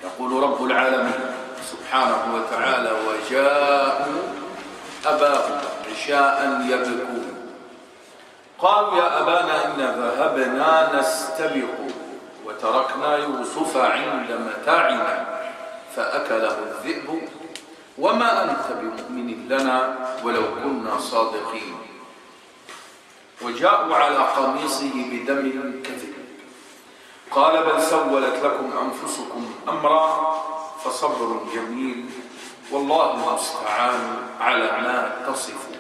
يقول رب العالمين سبحانه وتعالى: وجاءوا أباهم عشاء يبكون قالوا يا أبانا إنا ذهبنا نستبق وتركنا يوسف عند متاعنا فأكله الذئب وما أنت بمؤمن لنا ولو كنا صادقين. وجاءوا على قميصه بدم كذب قال بل سولت لكم أنفسكم أمرا فصبر جميل والله المستعان على ما تصفون.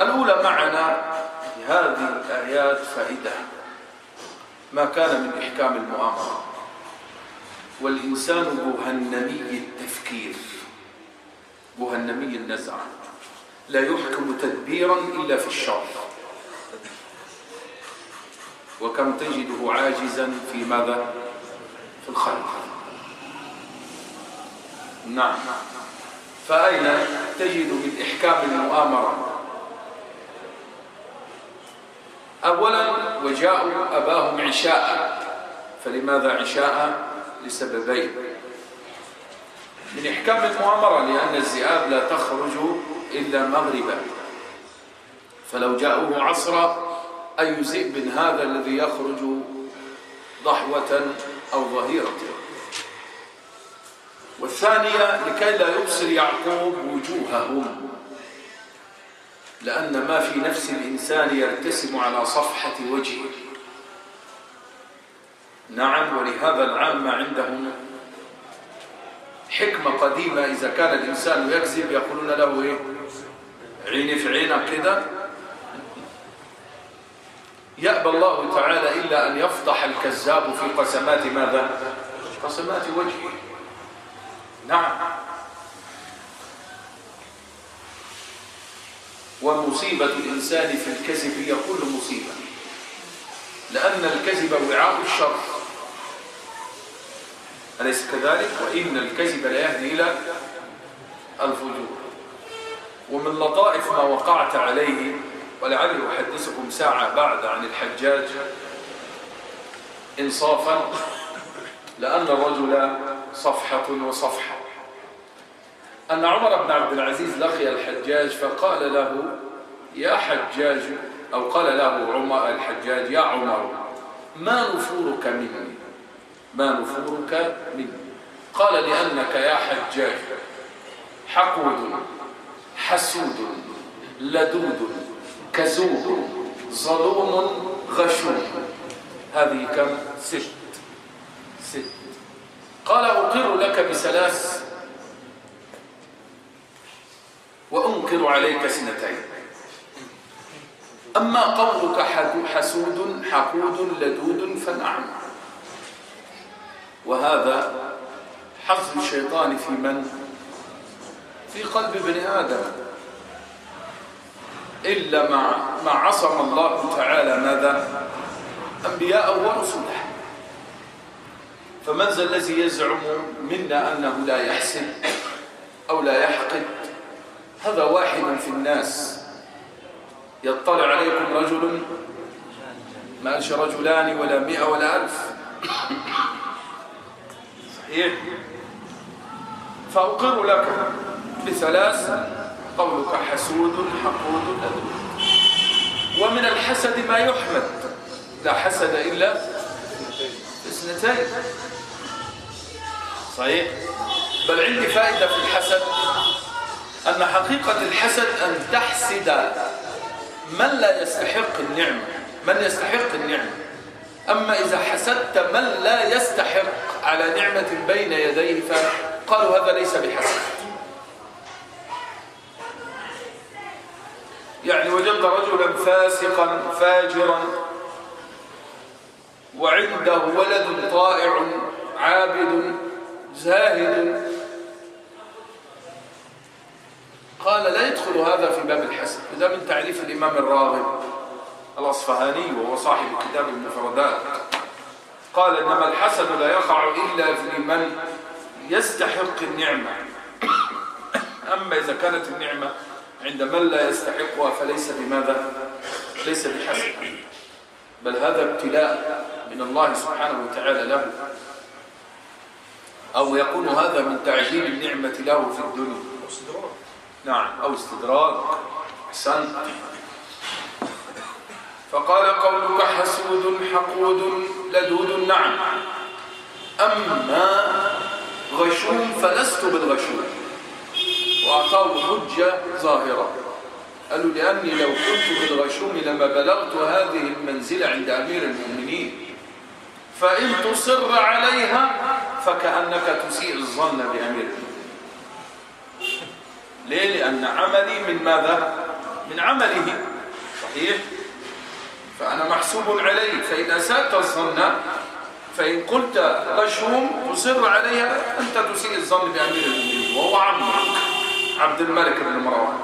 الأولى معنا في هذه الآيات فائدة ما كان من إحكام المؤامرة، والإنسان جهنمي التفكير جهنمي النزع، لا يحكم تدبيرا إلا في الشر، وكم تجده عاجزا في ماذا؟ في الخير. نعم. فأين تجد من إحكام المؤامرة؟ أولا وجاءوا أباهم عشاء. فلماذا عشاء؟ لسببين: من إحكام المؤامرة لأن الذئاب لا تخرج إلا مغربا، فلو جاءوه عصرا أي ذئب هذا الذي يخرج ضحوة أو ظهيرة. والثانية لكي لا يبصر يعقوب وجوههم، لأن ما في نفس الإنسان يرتسم على صفحة وجهه. نعم. ولهذا العامة عندهم حكمة قديمة: إذا كان الإنسان يكذب يقولون له إيه؟ عيني في عينك كده. يأبى الله تعالى إلا أن يفضح الكذاب في قسمات ماذا؟ قسمات وجهه. نعم. ومصيبة الإنسان في الكذب هي كل مصيبة، لأن الكذب وعاء الشر، أليس كذلك؟ وإن الكذب لا يهدي إلى الفجور. ومن لطائف ما وقعت عليه، ولعلي أحدثكم ساعة بعد عن الحجاج إنصافا، لأن الرجل صفحة وصفحة، أن عمر بن عبد العزيز لقي الحجاج فقال له: يا حجاج، أو قال له عمر الحجاج: يا عمر، ما نفورك مني؟ ما نفورك مني؟ قال: لأنك يا حجاج حقود حسود لدود كذوب ظلوم غشوم. هذه كم؟ 6. قال: أقر لك بثلاث وأنكر عليك 2. أما قولك حسود حقود لدود فنعم. وهذا حظ الشيطان في من؟ في قلب ابن آدم، إلا ما عصم الله تعالى ماذا؟ أنبياء ورسله. فمن ذا الذي يزعم منا أنه لا يحسد أو لا يحقد؟ هذا واحد في الناس. يطلع عليكم رجل، ما قالش رجلان ولا 100 ولا 1000. صحيح؟ فأقر لك ب3: قولك حسود حقود لدود. ومن الحسد ما يحمد، لا حسد إلا 2. صحيح؟ بل عندي فائدة في الحسد، أن حقيقة الحسد أن تحسد من لا يستحق النعمة، من يستحق النعمة. أما إذا حسدت من لا يستحق على نعمة بين يديه فقالوا هذا ليس بحسد. يعني وجدت رجلا فاسقا فاجرا وعنده ولد طائع عابد زاهد، قال لا يدخل هذا في باب الحسد. هذا من تعريف الإمام الراغب الأصفهاني وهو صاحب كتاب المفردات، قال: إنما الحسد لا يقع إلا في من يستحق النعمة، أما إذا كانت النعمة عند من لا يستحقها فليس بماذا؟ ليس بحسد، بل هذا ابتلاء من الله سبحانه وتعالى له أو يكون هذا من تعجيل النعمة له في الدنيا. نعم، أو استدراج. أحسنت. فقال قولك حسود حقود لدود. نعم. أما غشوم فلست بالغشوم. وأعطاه حجة ظاهرة، قالوا لأني لو كنت بالغشوم لما بلغت هذه المنزلة عند أمير المؤمنين، فإن تصر عليها فكأنك تسيء الظن بأمير المؤمنين. ليه؟ لأن عملي من ماذا؟ من عمله. صحيح؟ فأنا محسوب عليه، فإن أسأت الظن، فإن قلت غشوم تصر عليها أنت تسيء الظن بأمير المؤمنين وهو عمك عبد الملك بن مروان.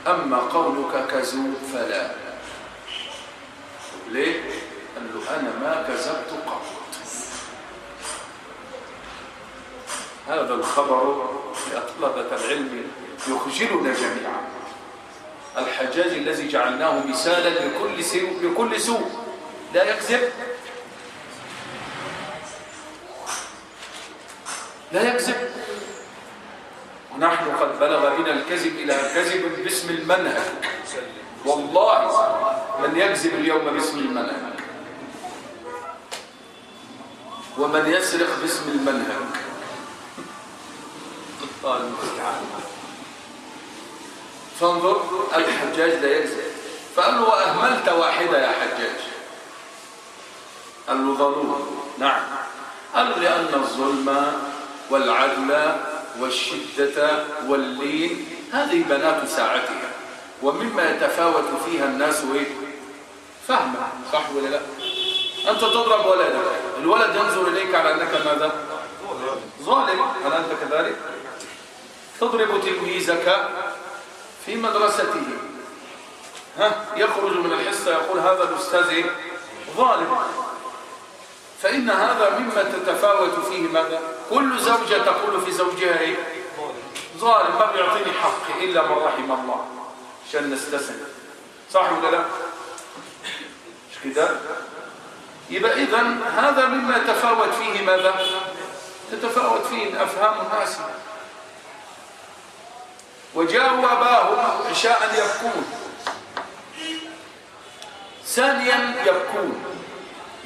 أما قولك كذوب فلا. ليه؟ قال له أنا ما كذبت قط. هذا الخبر لطلبة العلم يخجلنا جميعا. الحجاج الذي جعلناه مثالا لكل سوء لا يكذب، لا يكذب. ونحن قد بلغ بنا الكذب إلى كذب باسم المنهج. والله من يكذب اليوم باسم المنهج، ومن يسرق باسم المنهج. فانظر، الحجاج لا يكذب. فقال له وأهملت واحدة يا حجاج. قال له ظلوم. نعم. قال له لأن الظلم والعدل والشدة واللين هذه بنات ساعتها، ومما يتفاوت فيها الناس فهما. صح ولا لا؟ أنت تضرب ولدك، الولد ينظر إليك على أنك ماذا؟ ظالم. هل أنت كذلك؟ تضرب تلميذك في مدرسته، يخرج من الحصة يقول هذا الأستاذ ظالم. فإن هذا مما تتفاوت فيه ماذا؟ كل زوجة تقول في زوجها ظالم، ما بيعطيني حقي إلا من رحم الله، عشان نستسلم. صح ولا لا؟ مش كده؟ يبقى إذن هذا مما تفاوت فيه ماذا؟ تتفاوت فيه أفهام الناس. وجاءوا أباهم عشاء يبكون. ثانيا يبكون،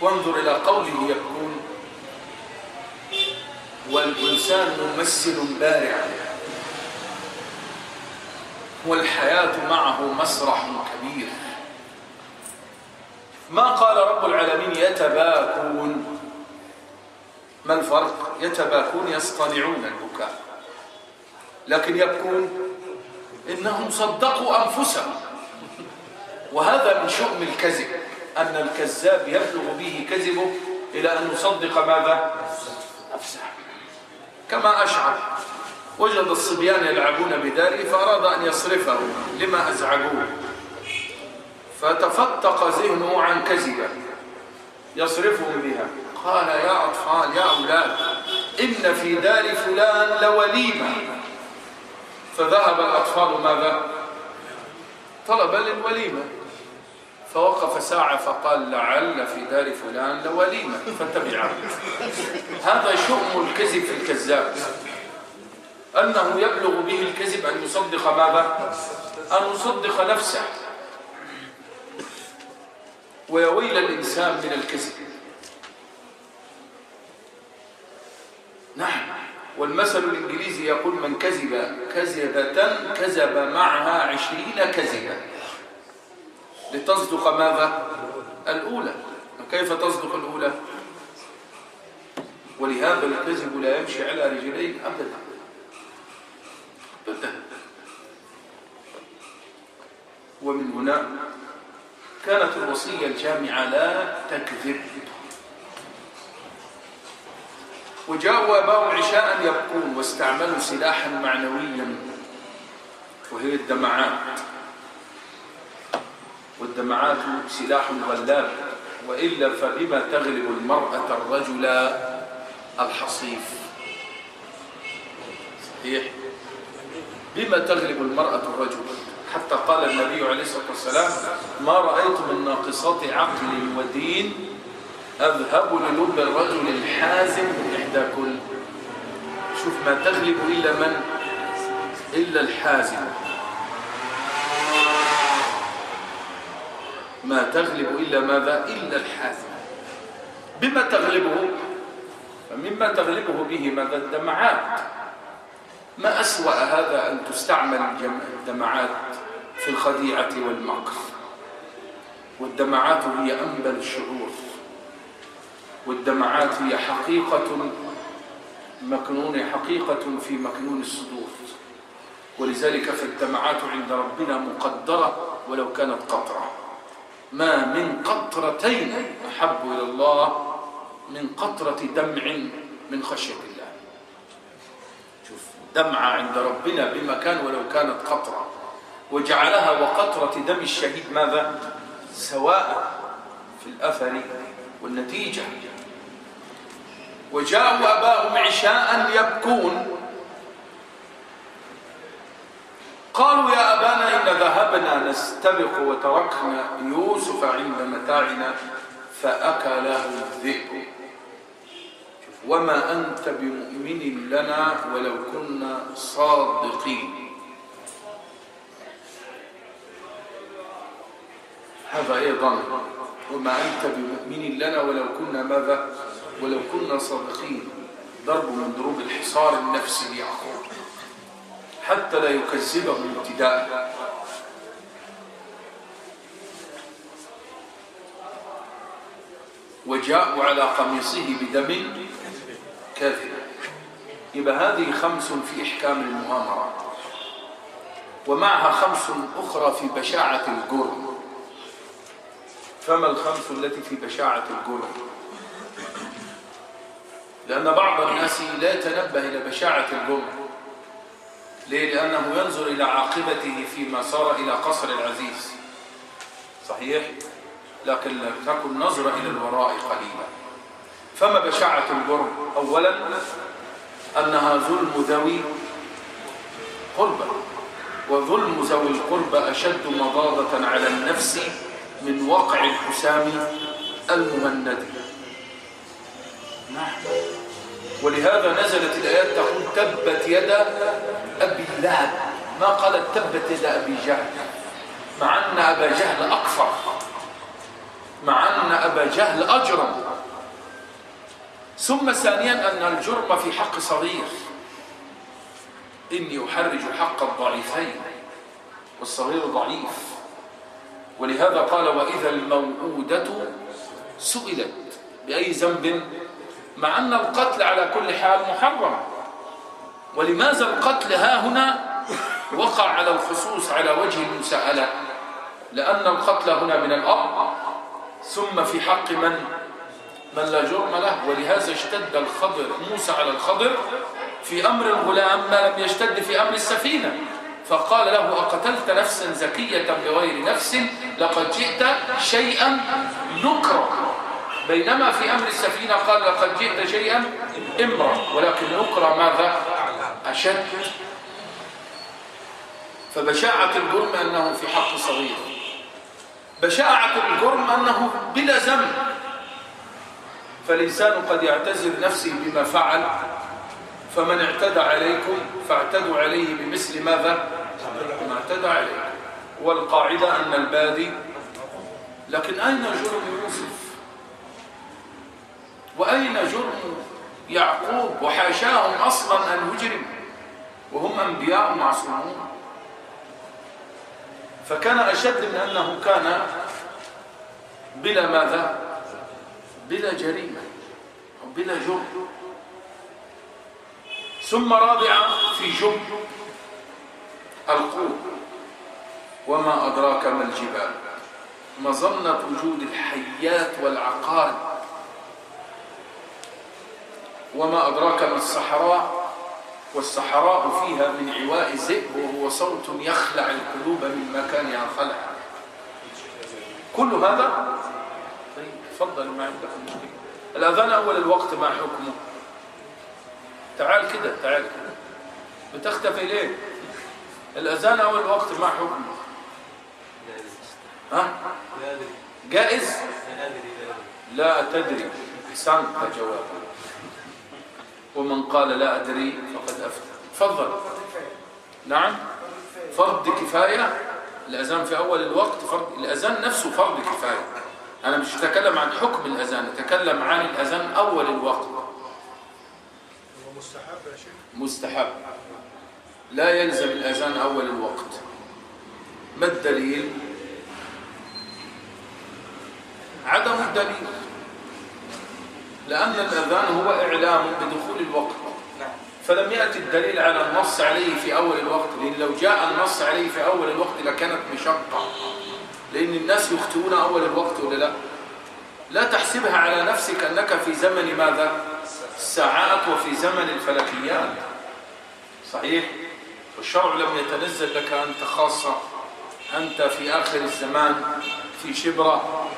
وانظر إلى قوله يبكون. والإنسان ممثل بارع، والحياة معه مسرح كبير. ما قال رب العالمين يتباكون. ما الفرق؟ يتباكون يصطنعون البكاء، لكن يبكون إنهم صدقوا أنفسهم. وهذا من شؤم الكذب، أن الكذاب يبلغ به كذبه إلى أن يصدق ماذا؟ نفسه. كما أشعر وجد الصبيان يلعبون بداره فأراد أن يصرفه لما أزعجوه، فتفتق ذهنه عن كذبة يصرفهم بها. قال يا أطفال يا أولاد إن في دار فلان لوليمة. فذهب الأطفال ماذا؟ طلب للوليمة. فوقف ساعة فقال لعل في دار فلان لوليمة، فتبعه. هذا شؤم الكذب في الكذاب، أنه يبلغ به الكذب أن يصدق ماذا؟ أن يصدق نفسه. ويا ويل الإنسان من الكذب. نعم. والمثل الإنجليزي يقول من كذب كذبة كذب معها 20 كذبة لتصدق ماذا؟ الأولى. كيف تصدق الأولى؟ ولهذا الكذب لا يمشي على رجلين أبدا أبدا. ومن هنا كانت الوصية الجامعة لا تكذب. وجاءوا أباهم عشاء يبكون، واستعملوا سلاحا معنويا وهي الدمعات. والدمعات سلاح غلاب، وإلا فبما تغلب المرأة الرجل الحصيف. صحيح؟ بما تغلب المرأة الرجل، حتى قال النبي عليه الصلاة والسلام ما رأيت من ناقصات عقل ودين أذهب للب الرجل الحازم من إحدى كل. شوف ما تغلب إلا من؟ إلا الحازم. ما تغلب إلا ماذا؟ إلا الحازم. بما تغلبه؟ فمما تغلبه به ماذا؟ الدمعات. ما أسوأ هذا أن تستعمل الدمعات في الخديعة والمكر، والدمعات هي أنبل الشعور، والدمعات هي حقيقة في مكنون الصدور. ولذلك فالدمعات عند ربنا مقدرة ولو كانت قطرة. ما من قطرتين أحب إلى الله من قطرة دمع من خشية الله. شوف دمعة عند ربنا بمكان ولو كانت قطرة، وجعلها وقطرة دم الشهيد ماذا؟ سواء في الأثر والنتيجة. وجاءوا أباهم عشاء يبكون قالوا يا أبانا إن ذهبنا نستبق وتركنا يوسف عند متاعنا فأكله الذئب وما أنت بمؤمن لنا ولو كنا صادقين. هذا أيضا وما أنت بمؤمن لنا ولو كنا ماذا؟ ولو كنا صادقين. ضرب من ضروب الحصار النفسي ليعقوب حتى لا يكذبه ابتداء. وجاءوا على قميصه بدم كاذب. يبقى هذه 5 في إحكام المؤامرة، ومعها 5 أخرى في بشاعة الجرم. فما 5 التي في بشاعة الجرم؟ لأن بعض الناس لا يتنبه إلى بشاعة الجرم. ليه؟ لأنه ينظر إلى عاقبته فيما صار إلى قصر العزيز، صحيح؟ لكن لا تكن نظرة إلى الوراء قليلا. فما بشاعة الجرم؟ أولا أنها ظلم ذوي قربى، وظلم ذوي القربى أشد مضاضة على النفس من وقع الحسام المهند. نعم. ولهذا نزلت الآيات تقول تبت يدا أبي لهب، ما قالت تبت يدا أبي جهل، مع أن أبا جهل أكفر، مع أن أبا جهل أجرم. ثم ثانيا أن الجرم في حق صغير، إني أحرج حق الضعيفين والصغير ضعيف. ولهذا قال وإذا الموءودة سئلت بأي ذنب، مع أن القتل على كل حال محرم. ولماذا القتل ها هنا وقع على الخصوص على وجه المساءلة؟ لأن القتل هنا من الأب، ثم في حق من لا جرم له. ولهذا اشتد الخضر موسى على الخضر في أمر الغلام ما لم يشتد في أمر السفينة، فقال له أقتلت نفسا زكية بغير نفس لقد جئت شيئا نكرا، بينما في أمر السفينة قال لقد جئت شيئا إمرا، ولكن نكرا ماذا؟ أشد. فبشاعة الجرم أنه في حق صغير، بشاعة الجرم أنه بلا ذنب. فالإنسان قد يعتذر نفسه بما فعل، فمن اعتدى عليكم فاعتدوا عليه بمثل ماذا؟ ما اعتدى عليكم. والقاعدة أن البادي. لكن أين جرم يوسف؟ وأين جرم يعقوب؟ وحاشاهم أصلا أن يجرم وهم أنبياء معصومون. فكان أشد من أنه كان بلا ماذا؟ بلا جريمة أو بلا جرم. ثم رابعا في جرم القوت. وما أدراك ما الجبال، مظنة وجود الحيات والعقارب. وما أدراك ما الصحراء، والصحراء فيها من عواء الذئب وهو صوت يخلع القلوب من مكانها خلعا. كل هذا طيب تفضل ما عندكم مشكلة. الأذان أول الوقت ما حكمه؟ تعال كده تعال كده، بتختفي ليه؟ الأذان أول الوقت ما حكمه؟ ها؟ جائز؟ لا تدري أحسنت جواب. ومن قال لا أدري فقد أفتى. تفضل. نعم فرض كفاية الأذان في أول الوقت. الأذان نفسه فرض كفاية. أنا مش أتكلم عن حكم الأذان، أتكلم عن الأذان أول الوقت. مستحب يا شيخ. مستحب، لا يلزم الأذان أول الوقت. ما الدليل؟ عدم الدليل، لأن الأذان هو إعلام بدخول الوقت، فلم يأتي الدليل على النص عليه في أول الوقت، لأن لو جاء النص عليه في أول الوقت لكانت مشقة، لأن الناس يخطئون أول الوقت ولا لا؟ لا تحسبها على نفسك أنك في زمن ماذا؟ الساعات وفي زمن الفلكيات. صحيح؟ والشرع لم يتنزل لك أنت خاصة، أنت في آخر الزمان في شبرة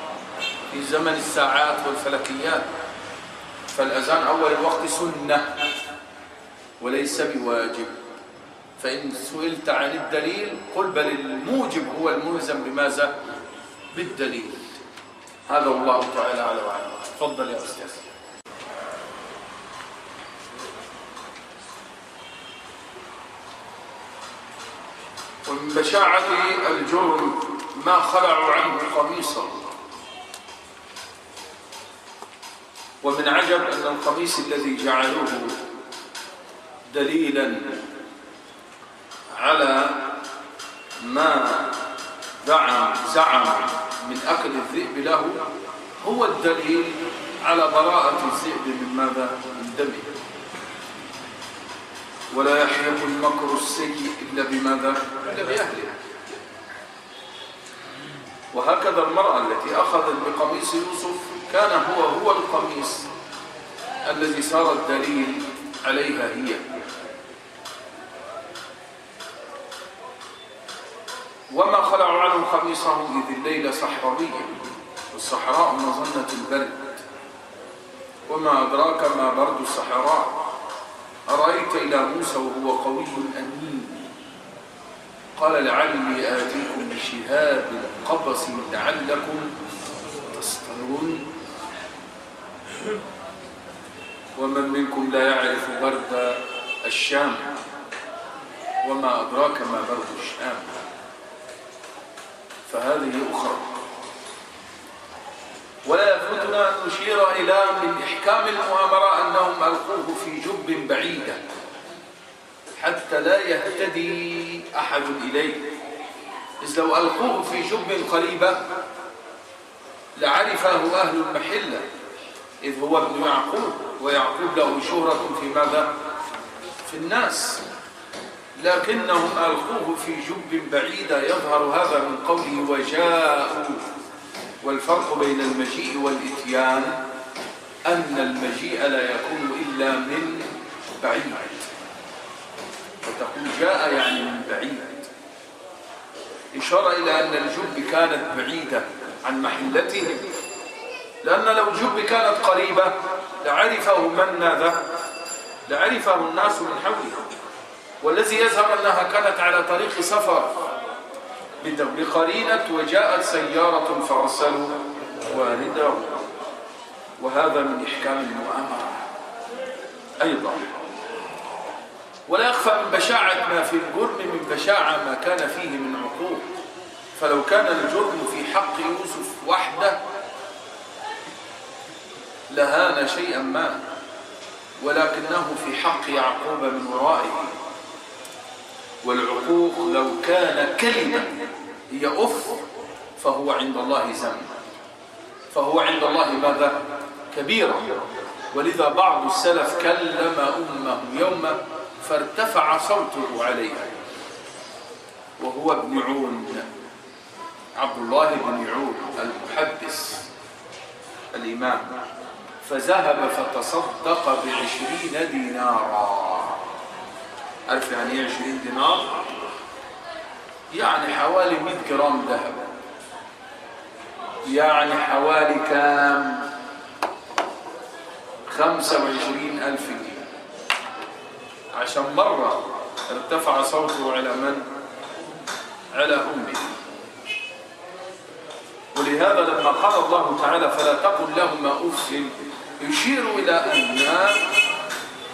في زمن الساعات والفلكيات. فالأذان أول الوقت سنة وليس بواجب. فإن سئلت عن الدليل قل بل الموجب هو الملزم بماذا؟ بالدليل. هذا والله تعالى أعلم وأعلم. تفضل يا أستاذ. ومن بشاعة الجرم ما خلعوا عنه قميصا. ومن عجب أن القميص الذي جعلوه دليلا على ما زعم من أكل الذئب له هو الدليل على براءة الذئب من ماذا؟ من دمه. ولا يحيق المكر السيء إلا بماذا؟ إلا بأهله. وهكذا المرأة التي أخذت بقميص يوسف كان هو القميص الذي صار الدليل عليها هي. وما خلعوا عنه قميصه إذ الليل صحراوية والصحراء مظنة البرد وما أدراك ما برد الصحراء أرأيت إلى موسى وهو قوي أمين قال لعلي آتيكم بشهاب قبس لعلكم تصطلون ومن منكم لا يعرف برد الشام وما أدراك ما برد الشام. فهذه أخرى. ولا يفوتنا أن نشير إلى من إحكام المؤامرة أنهم ألقوه في جب بعيدة حتى لا يهتدي أحد إليه. إذ لو ألقوه في جب قريبة لعرفه أهل المحلة إذ هو ابن يعقوب ويعقوب له شهرة في ماذا؟ في الناس. لكنهم ألقوه في جب بعيدة يظهر هذا من قوله وجاءوا. والفرق بين المجيء والإتيان أن المجيء لا يكون إلا من بعيد. فتقول جاء يعني من بعيد، إشارة إلى أن الجب كانت بعيدة عن محلته، لأن لو الجب كانت قريبة لعرفه من ماذا؟ لعرفه الناس من حوله. والذي يظهر أنها كانت على طريق سفر بقرينة وجاءت سيارة فأرسلوا واردهم. وهذا من إحكام المؤامرة أيضا. ولا يخفى من بشاعة ما في الجرم من بشاعة ما كان فيه من عقوق. فلو كان الجرم في حق يوسف وحده لهان شيئا ما، ولكنه في حق يعقوب من ورائه. والعقوق لو كان كلمة هي أف فهو عند الله ذنب، فهو عند الله ماذا؟ كبيرة. ولذا بعض السلف كلم أمه يوما فارتفع صوته عليها وهو ابن عون، عبد الله بن عون المحدث الإمام، فذهب فتصدق ب20 دينارا. عارف يعني ايه 20 دينار؟ يعني حوالي 100 جرام ذهب، يعني حوالي كام؟ 25,000 جنيه. عشان مرة ارتفع صوته على من؟ على أمه. ولهذا لما قال الله تعالى فلا تقل لهما أف يشير إلى أن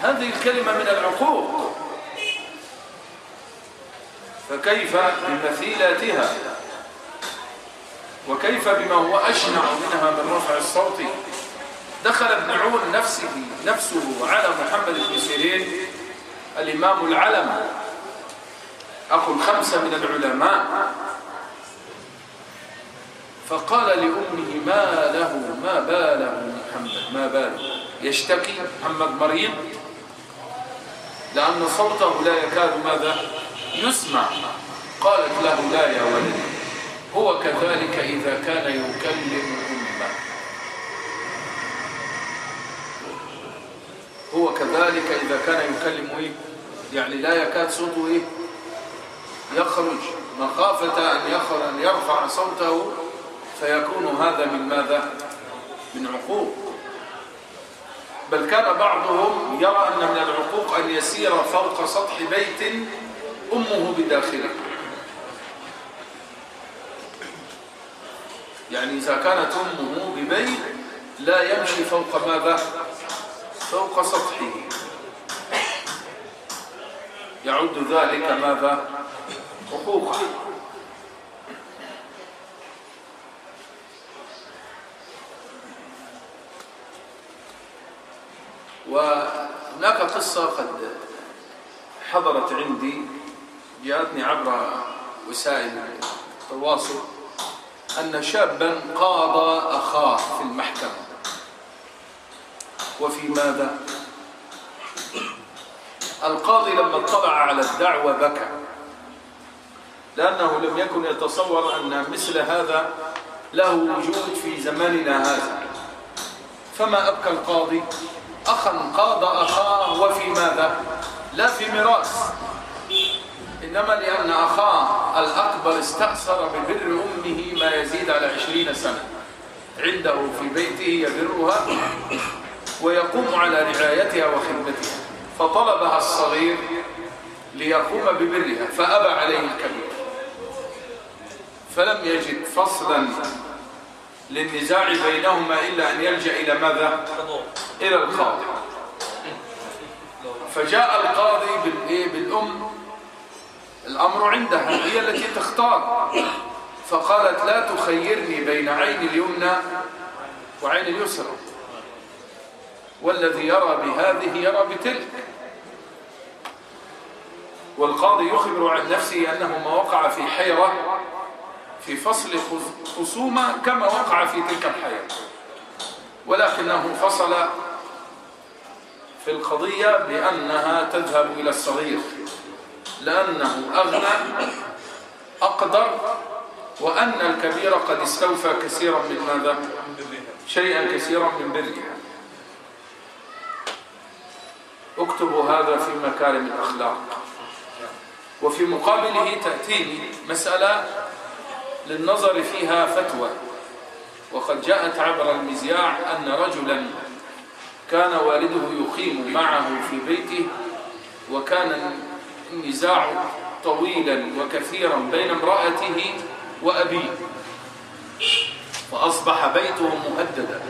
هذه الكلمة من العقوق، فكيف بمثيلاتها، وكيف بما هو أشنع منها من رفع الصوت. دخل ابن عون نفسه على محمد بن سيرين الإمام العلم أخو الخمسة من العلماء، فقال لأمه ما باله محمد، ما باله يشتكي محمد مريض، لأن صوته لا يكاد ماذا يسمع. قالت له لا يا ولدي، هو كذلك إذا كان يكلم أمه، هو كذلك إذا كان يكلم يعني لا يكاد صوته يخرج، مخافة أن يرفع صوته فيكون هذا من ماذا؟ من عقوق. بل كان بعضهم يرى أن من العقوق أن يسير فوق سطح بيت أمه بداخله، يعني إذا كانت أمه ببيت لا يمشي فوق ماذا؟ فوق سطحه، يعد ذلك ماذا؟ عقوقا. وهناك قصة قد حضرت عندي، جاءتني عبر وسائل التواصل، أن شابا قاضى أخاه في المحكمة، وفي ماذا؟ القاضي لما اطلع على الدعوة بكى، لأنه لم يكن يتصور أن مثل هذا له وجود في زماننا هذا. فما أبكى القاضي؟ أخا قاضى أخاه وفي ماذا؟ لا في ميراث، إنما لأن أخاه الأكبر استأثر ببر أمه ما يزيد على 20 سنة عنده في بيته يبرها ويقوم على رعايتها وخدمتها، فطلبها الصغير ليقوم ببرها فأبى عليه الكبير، فلم يجد فصلا للنزاع بينهما إلا أن يلجأ إلى ماذا؟ إلى القاضي. فجاء القاضي بالأم، الأمر عندها هي التي تختار، فقالت لا تخيرني بين عين اليمنى وعين اليسرى، والذي يرى بهذه يرى بتلك. والقاضي يخبر عن نفسه أنه ما وقع في حيرة في فصل خصومة كما وقع في تلك الحيرة، ولكنه فصل في القضية بأنها تذهب إلى الصغير لأنه أغنى أقدر، وأن الكبير قد استوفى كثيرا من ماذا؟ شيئا كثيرا من برها. اكتبوا هذا في مكارم الأخلاق. وفي مقابله تأتيني مسألة للنظر فيها فتوى، وقد جاءت عبر المذياع أن رجلا كان والده يقيم معه في بيته، وكان النزاع طويلا وكثيرا بين امرأته وأبيه، فأصبح بيته مهددا.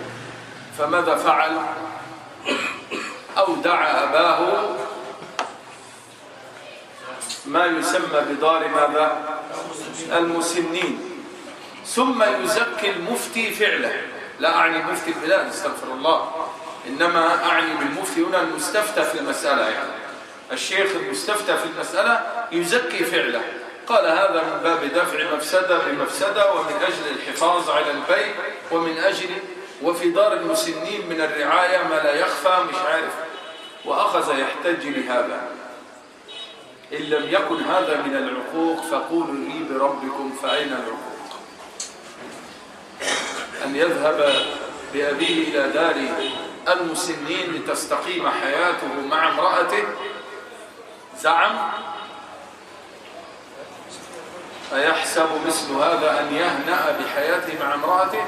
فماذا فعل؟ أودع أباه ما يسمى بدار ماذا؟ المسنين، ثم يزكي المفتي فعله. لا أعني مفتي البلاد، استغفر الله، إنما أعني بالمفتي هنا المستفتى في المسألة، يعني الشيخ المستفتى في المسألة يزكي فعله. قال هذا من باب دفع مفسدة بمفسدة، ومن أجل الحفاظ على البيت، ومن أجل وفي دار المسنين من الرعاية ما لا يخفى، مش عارف. وأخذ يحتج لهذا. إن لم يكن هذا من العقوق فقولوا لي بربكم فأين العقوق؟ أن يذهب بأبيه إلى دار المسنين لتستقيم حياته مع امرأته، زعم أيحسب مثل هذا أن يهنأ بحياته مع امرأته؟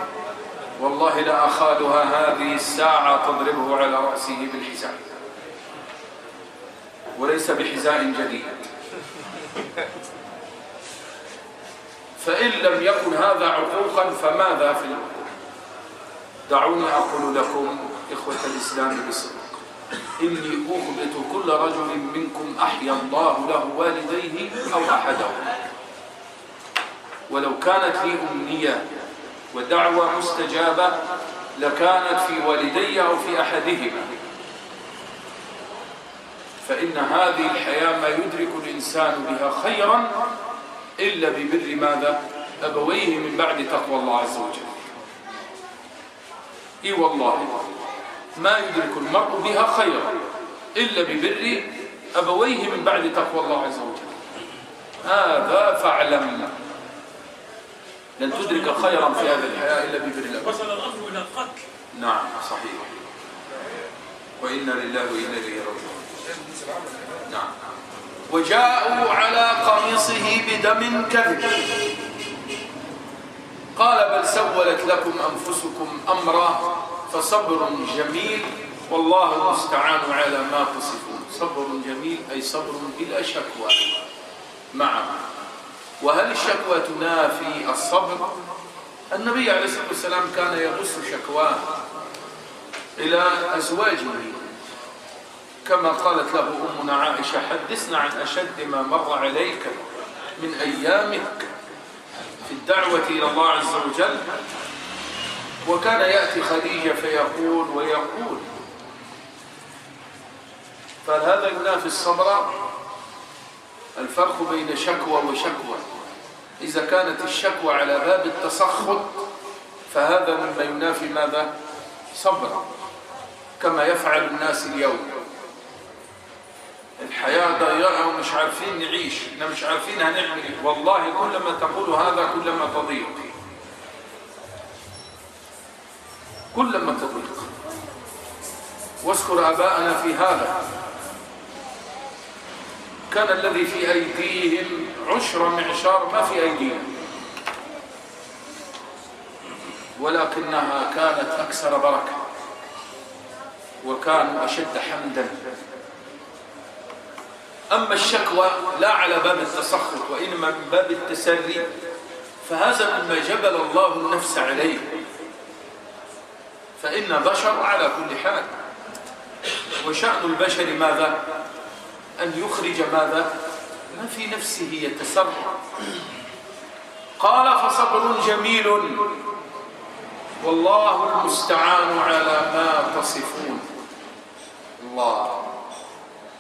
والله لا أخالها هذه الساعة تضربه على رأسه بالحزام، وليس بحذاء جديد. فإن لم يكن هذا عقوقا فماذا في العقوق؟ دعوني أقول لكم إخوة الإسلام بصدق، إني أخبط كل رجل منكم أحيا الله له والديه أو أحدهما، ولو كانت لي أمنية ودعوة مستجابة لكانت في والدي أو في أحدهما، فإن هذه الحياة ما يدرك الإنسان بها خيرا إلا ببر ماذا؟ أبويه من بعد تقوى الله عز وجل. إي والله ما يدرك المرء بها خيرا إلا ببر أبويه من بعد تقوى الله عز وجل. هذا فاعلم، لن تدرك خيرا في هذه الحياة إلا ببر الأبوين. وصل الأمر إلى القتل. نعم صحيح. وإنا لله وإنا إليه راجعون. نعم. وجاءوا على قميصه بدم كذب قال بل سولت لكم أنفسكم أمرا فصبر جميل والله المستعان على ما تصفون. صبر جميل أي صبر بلا شكوى معه. وهل الشكوى تنافي الصبر؟ النبي عليه الصلاة والسلام كان يبث شكواه إلى أزواجه كما قالت له أمنا عائشة حدثنا عن أشد ما مر عليك من أيامك في الدعوة إلى الله عز وجل. وكان يأتي خديجة فيقول ويقول، فهذا ينافي الصبر. الفرق بين شكوى وشكوى، إذا كانت الشكوى على باب التسخط فهذا مما ينافي ماذا؟ صبرا، كما يفعل الناس اليوم. الحياة ضيقة ومش عارفين نعيش، احنا مش عارفين هنعمل ايه. والله كلما تقول هذا كلما تضيق، كلما تضيق. واذكر آباءنا في هذا، كان الذي في أيديهم عشر معشار ما في أيدينا، ولكنها كانت أكثر بركة وكانوا أشد حمدا. أما الشكوى لا على باب التسخط وإنما من باب التسلي، فهذا مما جبل الله النفس عليه. فإن بشر على كل حال، وشأن البشر ماذا؟ أن يخرج ماذا؟ ما في نفسه يتسرع. قال فصبر جميل والله المستعان على ما تصفون. الله،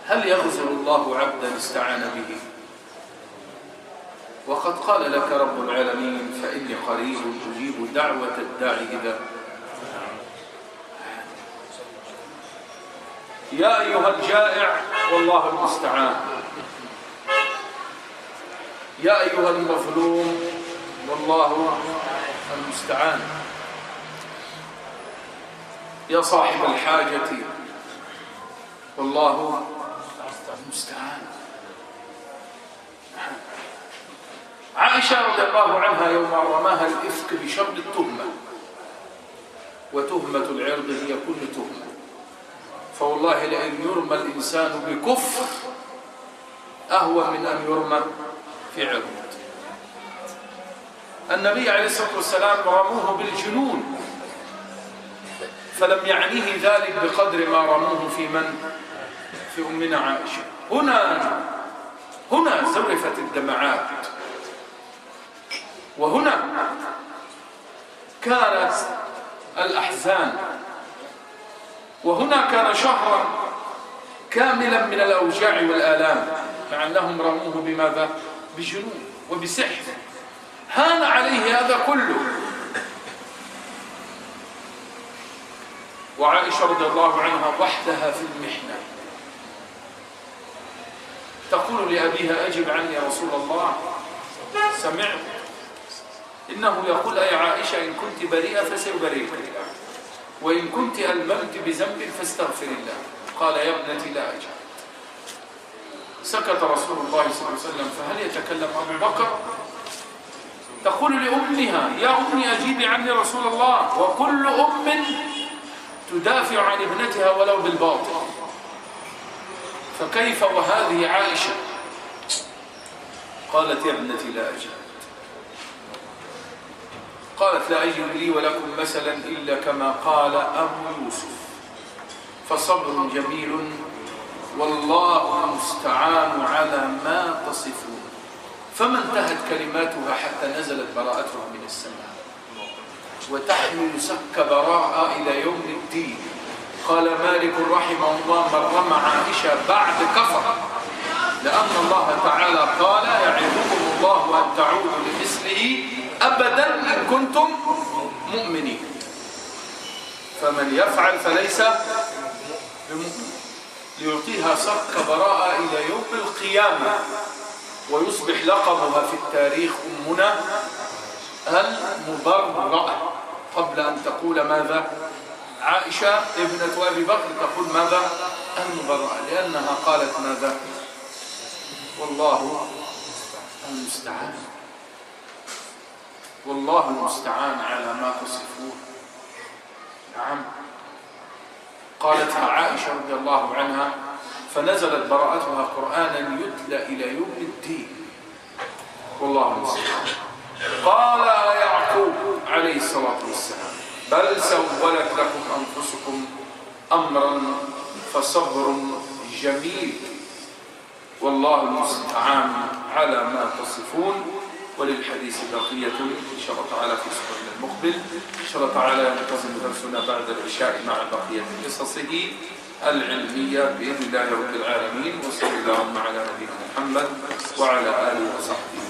هل يغفر الله عبدا استعان به؟ وقد قال لك رب العالمين فإني قريب أجيب دعوة الداعي إذا. يا أيها الجائع والله المستعان، يا أيها المظلوم والله المستعان، يا صاحب الحاجة والله المستعان. عائشة رضي الله عنها يوم رماها الإفك بشر التهمة، وتهمة العرض هي كل تهمة، فوالله لأن يرمى الإنسان بكفر أهون من أن يرمى في عرض. النبي عليه الصلاة والسلام رموه بالجنون، فلم يعنيه ذلك بقدر ما رموه في من؟ في أمنا عائشة. هنا زرفت الدمعات، وهنا كانت الأحزان، وهنا كان شهرا كاملا من الأوجاع والآلام، مع أنهم رموه بماذا؟ بجنون وبسحر. هان عليه هذا كله. وعائشة رضي الله عنها وحدها في المحنة تقول لأبيها أجب عني يا رسول الله، سمعت إنه يقول أي عائشة إن كنت بريئة فسيبرئك الله، وإن كنت ألممت بذنب فاستغفر الله. قال يا ابنتي لا أجب. سكت رسول الله صلى الله عليه وسلم، فهل يتكلم أبو بكر؟ تقول لأمها يا أمي أجيبي عني رسول الله، وكل أم تدافع عن ابنتها ولو بالباطل، فكيف وهذه عائشة؟ قالت يا ابنتي لا أجب. قالت لا أجد لي ولكم مثلا إلا كما قال أبو يوسف فصبر جميل والله المستعان على ما تصفون. فما انتهت كلماتها حتى نزلت براءتها من السماء وتحمل سك براءة إلى يوم الدين. قال مالك رحمه الله من رمى عائشة بعد كفر، لأن الله تعالى قال يعظكم الله أن تعودوا لمثله أبدا إن كنتم مؤمنين، فمن يفعل فليس بمؤمن، ليعطيها صك براءة إلى يوم القيامة ويصبح لقبها في التاريخ أمنا المبرأة، قبل أن تقول ماذا عائشة ابنة أبي بكر تقول ماذا المبرأة، لأنها قالت ماذا والله المستعان، والله المستعان على ما تصفون. نعم. قالتها عائشة رضي الله عنها فنزلت براءتها قرآنا يتلى إلى يوم الدين، والله المستعان. قال يعقوب عليه الصلاة والسلام بل سولت لكم أنفسكم أمرا فصبر جميل والله المستعان على ما تصفون. وللحديث بقية إن شاء الله تعالى في أسبوعنا المقبل. إن شاء الله تعالى ينتظم درسنا بعد العشاء مع بقية قصصه العلمية بإذن الله رب العالمين. وصلى اللهم على نبينا محمد وعلى آله وصحبه.